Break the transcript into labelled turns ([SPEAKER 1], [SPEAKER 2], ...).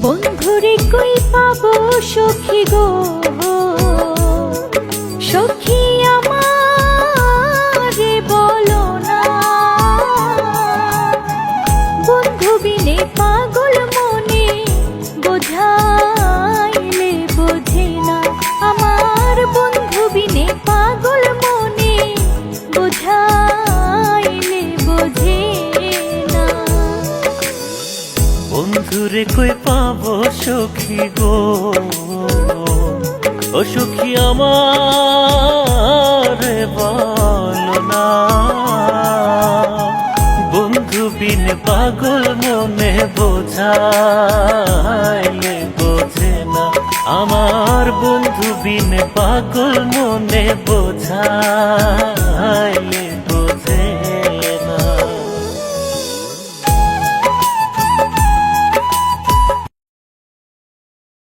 [SPEAKER 1] বন্ধুরে কই পাবো সখী গো, সখী আমারে বলো না। বন্ধু বিনে পাগল মনে বোঝাইলে বোঝে না। আমার বন্ধু বিনে পাগল মনে বোঝাইলে বোঝে না।
[SPEAKER 2] বন্ধুরে কই পাবো সখী গো, ও সখী আমারে বলো না। বন্ধু বিন পাগল মনে বোঝাইলে বোঝে না। আমার বন্ধু বিন পাগল মনে বোঝাইলে